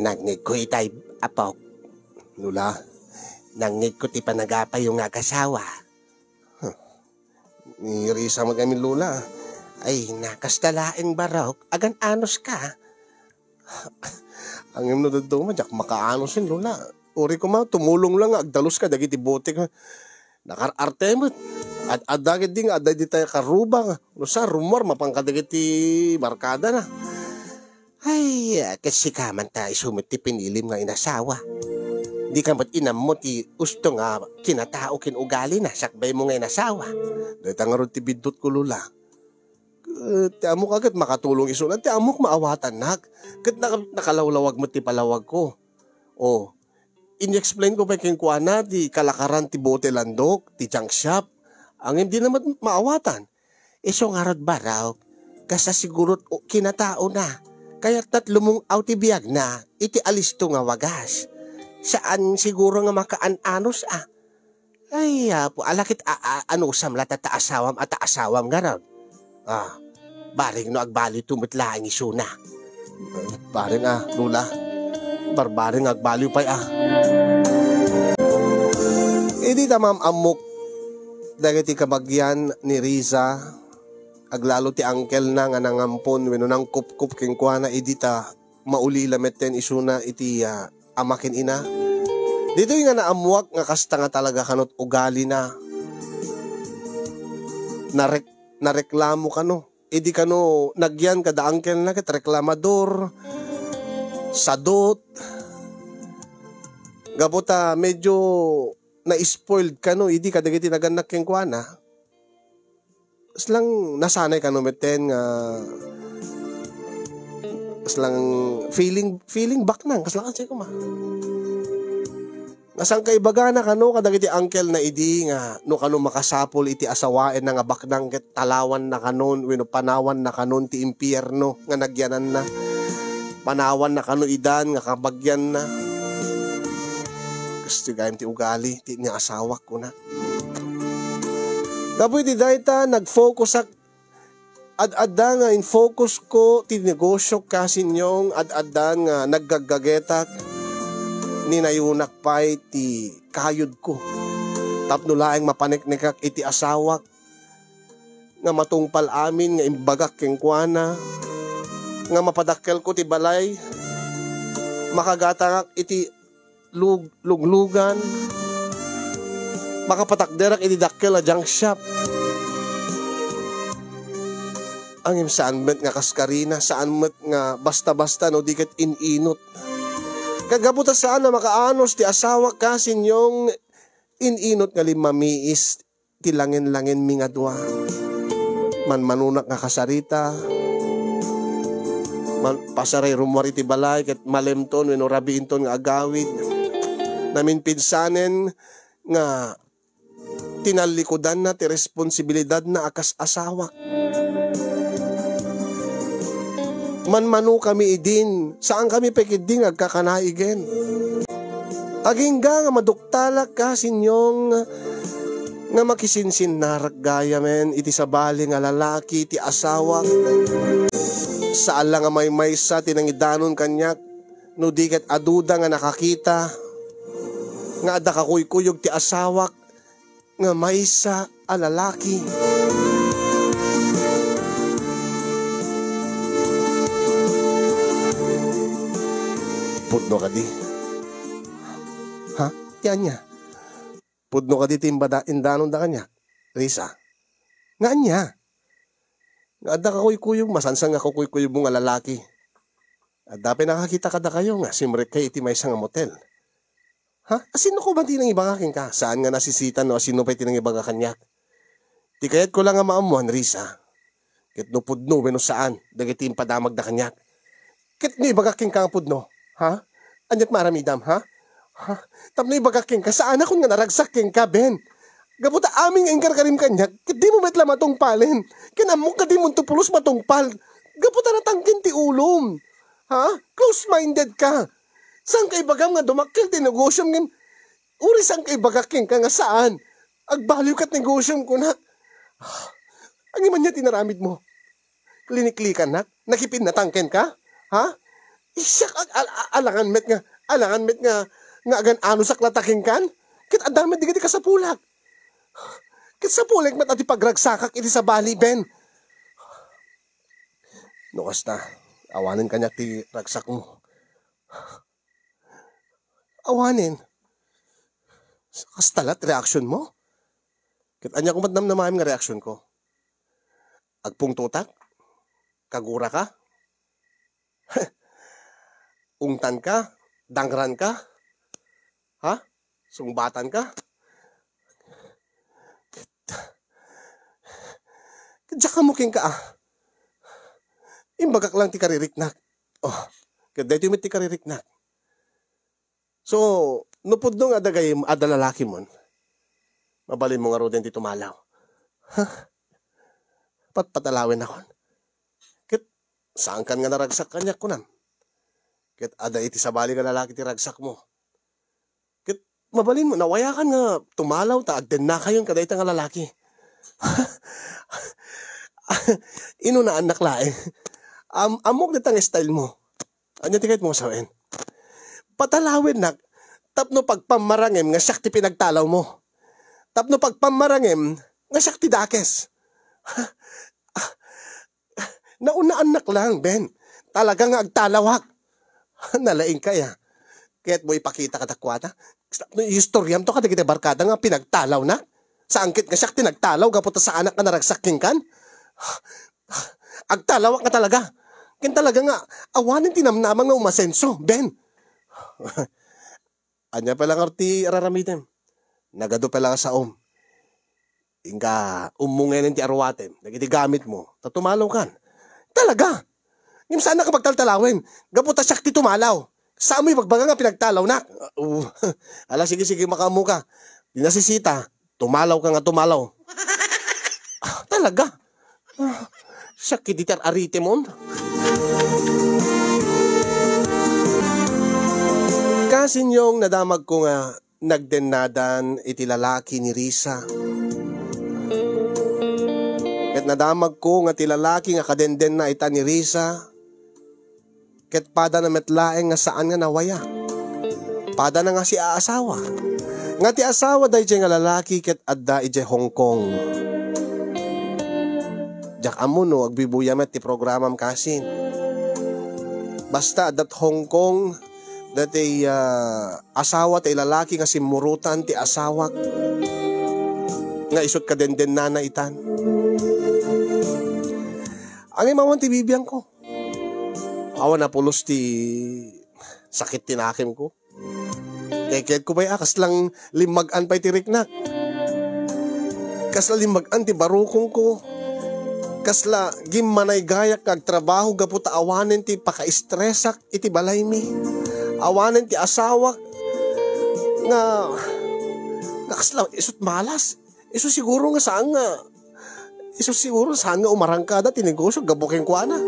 Nangit ko itay apok. Lula, nangit ko ti panagapay yung agasawa. Ni Risa mo kami Lula. Ay, nakastalaing barok. Agan anos ka. Ang imno dito mo, jak makaanosin Lula. Uri ko ma, tumulong lang agdalos ka, dagiti bote ka. Nakararte mo. At adagit din, aday di tayo karubang. Lusa, rumor, mapangkadagiti barkada na. Ay, kasi ka man tayo sumiti pinilim nga inasawa. Di ka ba't inam mo ti gusto nga kinatao kinugali na, sakbay mo nga inasawa. Dahil tangarod ti bidot ko Lula. Ti amok agad makatulong iso na, ti amok maawatan nak. Kat nakalawlawag mo ti palawag ko. In-explain ko pa keng kuana ti kalakaran ti bote landok, ti junk shop. Ang hindi naman maawatan. Iso nga rod baraw, kasa siguro kinatao na. Kaya tatlumong autibiyag na, iti alisto nga wagas. Saan siguro nga makaan-anos Ay, po, alakit anusam la tataasawam at taasawam nga ron. Baring no agbali tumitlaang isuna. Baring Lula. Barbaring agbaliw pa'y Hindi tamam amok dagiti kabagyan ni Riza aglalo ti angkel na nga nangampon wenno nang kup-kup king kuana idita maulila metten isuna iti amakin ina. Dito yung nga naamuak nga kasta nga talaga kanot ugali na nareklamo kano. Idi kano nagyan kada angkel na ket reklamador sadot. Gabota medyo na-spoiled kano, idi kadagiti naganak keng kuana. Islang nasanay kano meten nga islang feeling back nang kaslang kasi ko ma. Nasang kaibaga na kano kadagiti uncle na idi nga no kano makasapol iti asawaen na nga baknang ket talawan na kanon wenno panawan na kanon ti impyerno nga nagyanan na. Panawan na kano idan nga kabagyan na. Gusto gayam ti ugali ti niya asawak ko na. Kapoy ti dayta nag-focus ad-adda nga in focus ko ti negosyo kasi nyong ad-adda nga naggagagetak ninayunak pa'y ti kayod ko. Tapno laeng mapaniknikak iti asawak nga matungpal amin nga imbagak keng kuana nga mapadakkel ko ti balay makagatangak iti luglugan makapatakderak iti dakkel a junk shop. Ang saan met nga kaskarina, saan met nga basta-basta no di ket ininot. Kagabuta saan na makaanos ti asawa kasi nyong ininot nga limamiis ti langin-langin mi nga dua. Manmanunak nga kasarita. Pasaray rumwari ti balay ket malemton wenno rabiinton nga agawid. Namin pinsanen nga tinalikodan na ti responsibilidad na akas asawa. Manmanu kami idin, saan kami pekiding agkakanaigen. Agingga nga maduktalak ka sinyong nga makisinsin narak gaya men iti sabali nga lalaki ti asawa. Saan lang nga may maysa tinangidanon kanyak no di ket aduda nga nakakita. nga adda ka kuykuyog ti asawak nga maysa a lalaki. Pudno ka di. Ha? Tiyan niya. Pudno ka di indanon da kanya. Risa. Nga niya. Nga adda ka kuykuyog masansang nga kuykuyog mo nga lalaki. At dapat nakakita ka da kayo nga simrek kay iti maysa nga motel. Ha? Asino ko ba tinang ibagakin ka? Saan nga nasisitan no? Asino pa tinang ibaga kanyak? Ti kayat ko lang nga maamuan, Risa. Kit no pudno, no saan? Dagiti impadamag da kanyak. Kit no ibagakin ka nga pudno? Ha? Anyat maramidam, ha? Ha? Tapno ibagakin ka, saan akong nga naragsakin ka, Ben? Gabuta aming engkar karim kanyak, kit di mo metla matungpalin. Kinamok ka di mo tupulos matungpal. Gabuta natangkin ti ulom. Ha? Close-minded ka. Saan kay bagam nga dumakil ti negosyom ngin? Uri saan kay bagaking ka nga saan? Agbaliw kat negosyom ko na. Ang iman niya tinaramid mo. Kliniklikan na? Nakipin na tangken ka? Ha? Isyak alangan met nga agan ano sa klataking kan? Kit adamit di ka sa pulak. Kit sa pulak met ati pagragsakak iti sa bali, Ben. Nukas na. Awanin kanya ti ragsak mo. Awanin. Kastalat reaksyon mo. Kit anya kumat namnamahin nga reaksyon ko. Agpung tutak? Kagura ka? Ungtan ka? Dangran ka? Ha? Sungbatan ka? Diyak ka muking ka ah. Imbagak lang ti kaririknak. Oh, kada ito yung ti kaririknak. So, nupod nung adagay adalalaki mon. Mabalin mo nga ro din ti tumalaw. Ha? Patalawin ako. Kit, saan kan nga naragsak kanyak ko nam? Kit, ada iti sabali ka lalaki ti ragsak mo. Kit, mabalin mo, nawayakan nga tumalaw ta, agden na kayon kada ita nga lalaki. Ino na anak laeng. Amok ditang style mo. Anya tikait mo sawen? Patalawin nak, tapno pagpamarangem nga siyak ti pinagtalaw mo. Tapno pagpamarangem nga siyak ti dakes. Naunaan nak lang, Ben. Talaga nga agtalawak. Nalaing kaya. Kaya't mo ipakita ka takwata. Istoryam to kadagiti barkada nga pinagtalaw na. Sa angkit nga siyak tinagtalaw kaputa sa anak nga naragsaking kan. Agtalawak nga talaga. Kin talaga nga, awanin tinamnamang nga umasenso, Ben. Anya pa lang arti araramitem. Nagado pa lang sa Inga, umungenen ti arwatem. Nagiti gamit mo. Tatumalaw kan. Talaga. Ngim saan na kapag taltalawin? Gaputa siyak ti tumalaw. Saan mo ibagbaga nga pinagtalaw na? Ala, sige, makamu ka. Di nasisita. Tumalaw ka nga tumalaw. Talaga. Siyak kititar arite mon. Kasinyong nadamag ko nga nagdenadan iti lalaki ni Risa. Ket nadamag ko nga ti lalaki nga kadenden na ita ni Risa. Ket pada na metlaeng nga saan nga nawaya. Pada na nga si aasawa. Nga ti asawa day nga lalaki ket adda ije Hong Kong. Jak amo no agbibuyamet ti programam kasin. Basta adat Hong Kong dati asawa ti lalaki nga simurutan ti asawa nga isot kadenden na itan. Ang imawan ti bibiyang ko. Awan na pulos ti sakit tinakim ko. Keked ko ba kas lang limagan pa iti riknak. Kasla limagan ti barukong ko. Kasla gimmanay gayak kag trabaho gaputa awanen ti paka-estresak iti balay mi. Awanen ti asawak nga kasla isut malas. Isu siguro nga saan nga umarangkada ti negosyo gabuking ko ana.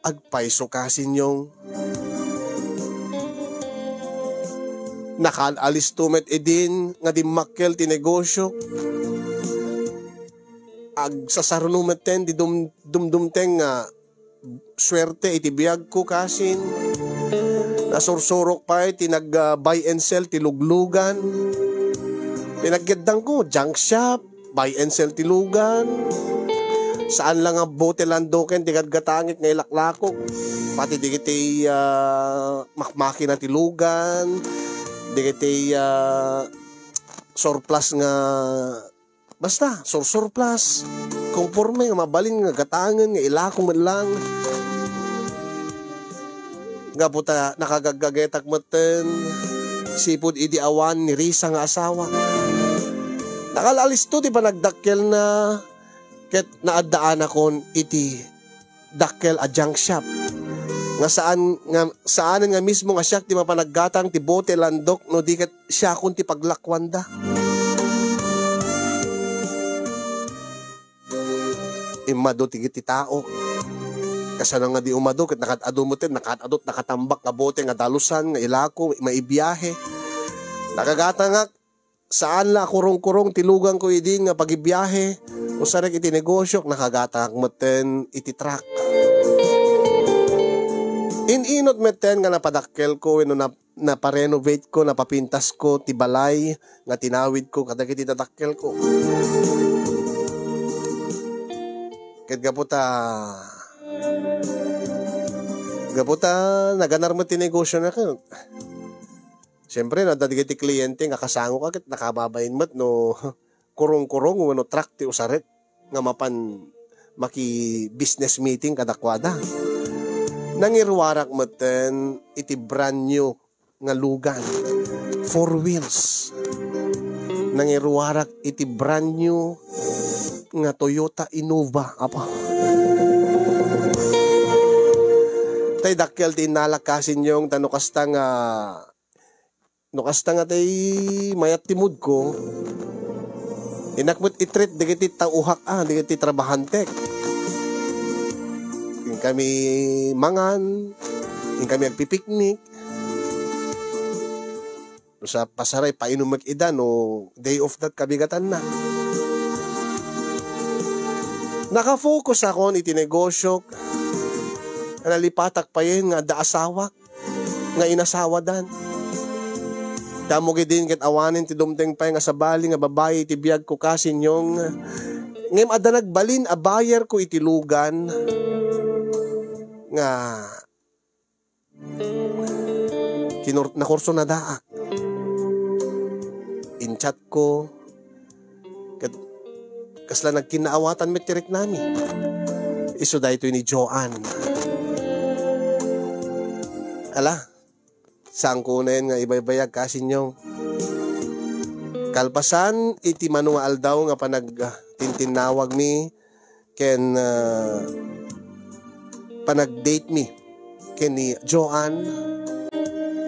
Agpaiso kasin yung nakaalis tumet edin nga di makkel ti negosyo. Agsasarunumet ten di dumteng nga swerte iti biyag ko kasin. Nasursurok pa iti buy and sell ti luglugan. Pinagyaddang ko, junk shop, buy and sell ti lugan. Saan lang ang bote landoken, ti gadgatangit nga ilaklakok. Pati di kiti makmaki na ti lugan. Di kiti surplus nga, basta, surplus. Conforme nga mabalin nga gatangan, nga ilakong man lang. Nga puta, nakagagagetak maten, sipod idi awan ni Risa nga asawa. Nakalalis to, di ba nagdakkel na, ket naadaan akon iti dakkel a junk shop. Nga saan nga mismo nga siya ti mapanaggatang ti bote landok no di ket siya kun ti paglakwanda. Imado ti tao. Kasano nga di umado ket nakatado mo ten nakatadot nakatambak nga bote nga dalusan nga ilako maibiyahe. Nakagata nga saan la kurong-kurong tilugang ko idi nga pagibiyahe. Usarek iti negosyo nakagata meten iti truck. Inot meten nga napadakkel ko no naparenovate ko, napapintas ko ti balay nga tinawid ko kada kiti dadakkel ko. Ket gaputa naganar mo ti negosyo na ka. Siyempre nadadigiti kliyente nga kasango ka ket nakababayin met no kurong-kurong no truck ti usaret nga mapan maki business meeting kadakwada. Nangirwarak meten iti brand new nga lugan, 4 wheels. Nangirwarak iti brand new nga Toyota Innova. Apa? Tay dakkel ti nalakasin yung tanukasta nga tay mayat timud ko. Inakmut itreat digiti tauhak digiti trabahantek. Kami mangan, kami agpipiknik. Sa pasaray, painom mag-ida, no, day of that kabigatan na. Nakafocus ako ni tinegosyo, nalipatak pa yun nga daasawak, nga inasawa dan. Damogi din ket awanin ti dumteng pa nga sabali nga babae ti biyag ko kasin yung ngem ada nagbalin a buyer ko iti lugan nga nakurso na daak. In-chat ko kasla nagkinaawatan met tirik nami. Iso da ito ni Joan. Ala, saan ko na yun nga ibaybayag kasin yung kalpasan iti manual daw nga tintinawag mi ken panag-date mi ken ni Joan.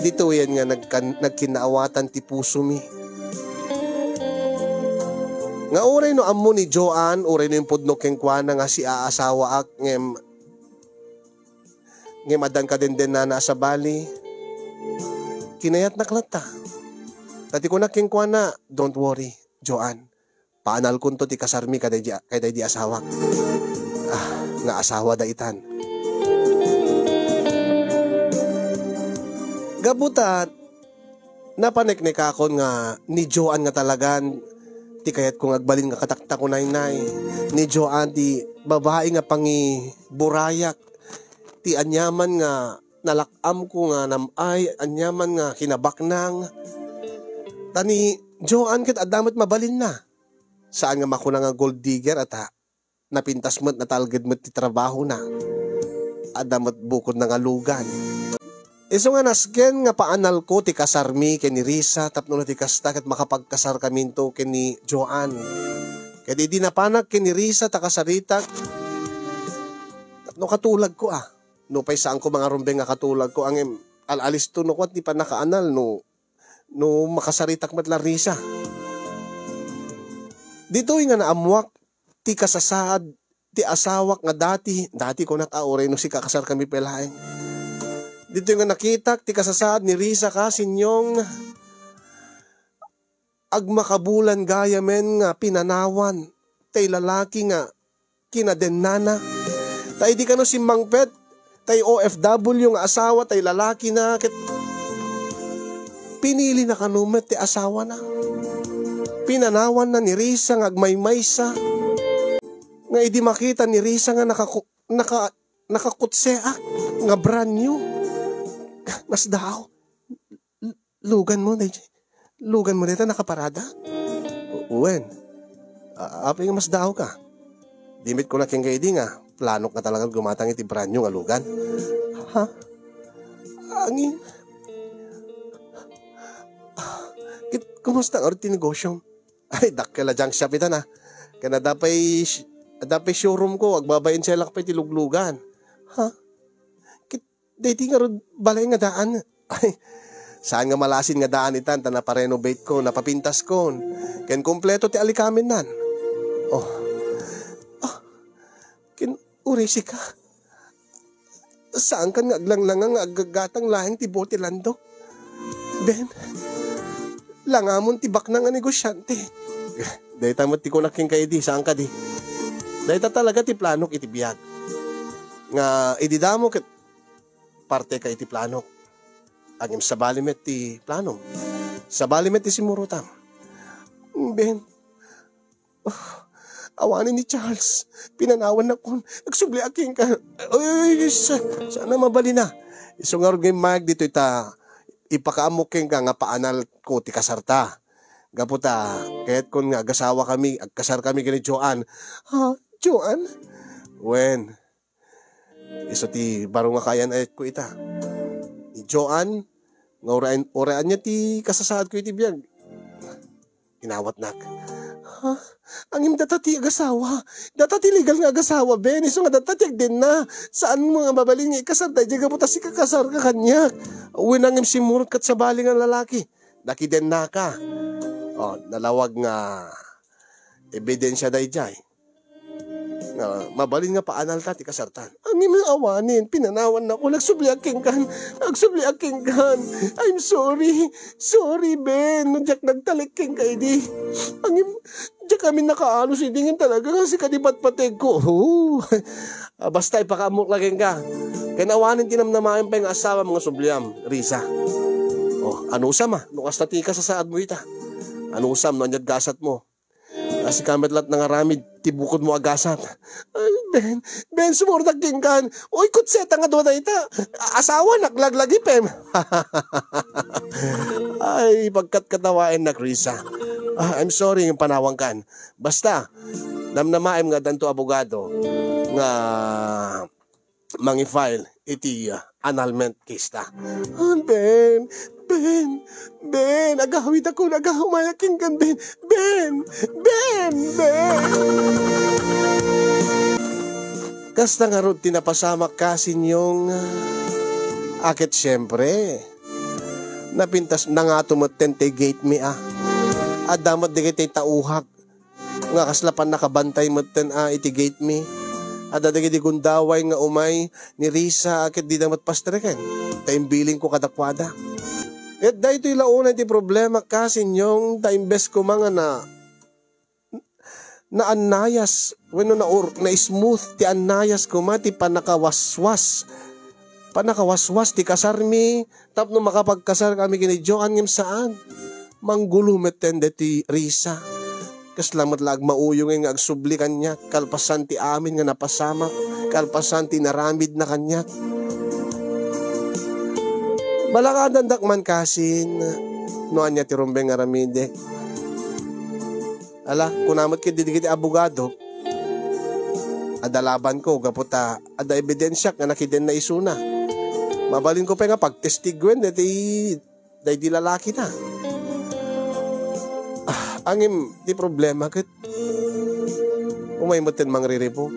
Dito yan nga nagkinaawatan ti puso mi. Nga oray no ammo ni Joan, oray no yung pudnok keng kuana nga si aasawa ak ngem adan ka din na nasa bali. Kinayat naklata. Tati ko na keng kuana, don't worry, Joan. Paanal kunto ti kasarmi kada di asawa. Nga asawa da itan. Gabutat, napaneknek ako nga ni Joan nga talagan ti kayat kong agbalin nga katakta ko nainay. Ni Joan ti babae nga pangi burayak. Ti anyaman nga nalakam ko nga namay, anyaman nga kinabaknang. Tani Joan ket adamot mabalin na. Saan nga makuna nga gold digger at napintas mo't natalgad mo't ti trabaho na. Adamot bukod na nga lugan. Iso nga nasken nga paanal ko ti kasarmi ken ni Risa tapno na ti kasta ket makapagkasar kami to ken ni Joan. Ket di napanak ken ni Risa ta kasaritak. Tapno katulag ko No pay saan ko mga rumbeng nga katulag ko ang alalis to no kwat di pa nakaanal no makasaritak met la Risa. Dito nga naamuak ti kasasaad ti asawak nga dati ko nakaoray no si kakasar kami pelaeng. Dito nga nakitak ti kasasaad ni Risa kasin yung agmakabulan gaya men nga pinanawan tay lalaki nga kinadennana Tay di ka no si Mangpet, tay OFW nga asawa, tay lalaki na, pinili na kanumet ti asawa na. Pinanawan na ni Risa nga agmaymaysa. Nga idi makita ni Risa nga nakakutseak nga brand new. Mas daw. Lugan mo dito nakaparada. Uwen. Apa yung mas daw ka? Dimit ko na king kaidi nga. Planok na talagang gumatang iti brand new nga lugan. Ha? Angin. Kumusta ang orti negosyo? Ay, dakila junk shop ita na. Kaya dapay showroom ko, agbabayin siya lakpay tiluglugan. Ha? Dati nga rin balay nga daan. Ay, saan nga malasin nga daan itan, ta naparenovate ko, napapintas ko. Ken kompleto ti alikamin nan. Oh. Ken urisi ka. Saan ka nga aglanglangang agagatang lahing ti bote landok? Ben, langamon tibak na nga negosyante. Dahil tamot ti ko naking kaidi, saan ka di? Dahil talaga ti planok iti biyag. Nga ididamo kat parte ka iti planok. Agim sa balimet ti plano. Sa balimet ti simurutam. Ben, awanin ni Charles. Pinanawan na kon. Nagsubli aking ka. Ay, sana mabali na. Isungar game mag dito ita. Ipakaamok ka nga paanal ko ti kasarta. Gaputa, kaya't kun nga agasawa kami, agkasar kami gani Joan. Ha? Joan? Wen. Iso ti baro nga kayan ayat ko ita. Ni Joan, nga oraan niya ti kasasaad ko iti biyag. Inawat nak. Ha? Ang datati agasawa. Datati legal nga agasawa, Ben. Iso nga datati din na. Saan mo nga babaling nga ikasar? Dahil gaputa si kakasar ka kanyak. Uwin ang simurot kat sa baling ang lalaki. Nakiden na ka. O, nalawag nga ebidensya day jay. Mabalin nga paanal tati kasartan. Ang imong awanin, pinanawan na ko. Nagsubli aking kan. I'm sorry. Sorry, Ben. Diyak nagtalik king kay di. Diyak kami nakaano si Dingin talaga kasi kadibat pateg ko. Basta ipakamok laging ka. Kaya nawanin tinamnamayan pa yung asawa mga subliam, Risa. Oh, ano usam nukas na tika sa saad mo ita. Ano usam, no anyad gasat mo. Kasi kamet lahat ng aramid, tibukod mo agasat. Ay, Ben, sumurdag king kan. Uy, kutseta nga doon na ita. Asawa, naglaglagi, Pem. Ay, pagkat katawain na, Risa. I'm sorry yung panawang kan. Basta, namnamaim nga danto abogado nga mangi-file iti annulment case ta. Ben, agawid ako, nagahumayaking kan, Ben. Kasta nga ron, tinapasamak kasin yung akit syempre. Napintas na nga tumutente gate me Adamat di kitay tauhak. Nga kaslapan nakabantay muten iti gate me. Adadagi di gundaway nga umay ni Risa akit di damat pastreken. Time billing ko kadakwada. At dahil ito'y launay ti problema kasi yung time-best ko mga na anayas. When na smooth ti anayas ko ti panakawaswas. Panakawaswas ti kasarmi. Tapno makapagkasar kami kini Joan ngim saan. Manggulumet tende ti Risa. Kaslamat lag mauyong nga agsubli kanya. Kalpasan ti amin nga napasamak. Kalpasan ti naramid na kanya. Balakadandak man kasin, noan niya ti rumbeng aramide. Ala, kunamot kiti abogado, adalaban ko, kaputa, ada ebidensya nga nakiden na isuna. Mabalin ko pa nga pagtestigwen, dahil di lalaki na. Angim, di problema kat, umay mo ten mangriripo.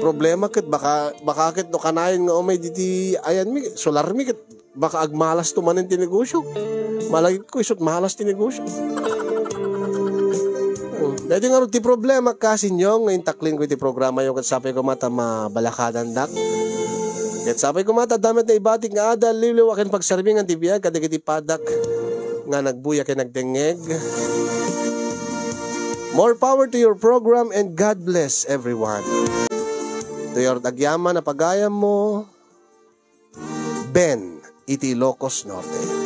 Problema kat, baka kat no kanayin nga umay di ayan mi, solar mi kat, baka agmalas tumanin ti negosyo. Malagi ko isot malas ti negosyo. Dahil nga rin ti problema kasi nyo ngayon takling ko ti programa yung katsapay ko mata mabalakadan dak. Katsapay ko mata damit na ibatik nga ada liliwakin pagsarbing ang tibiyag kadagiti padak nga nagbuya kay nagdengeg. More power to your program and God bless everyone. Toyor agyaman na pagayam mo, Ben, iti Ilocos Norte.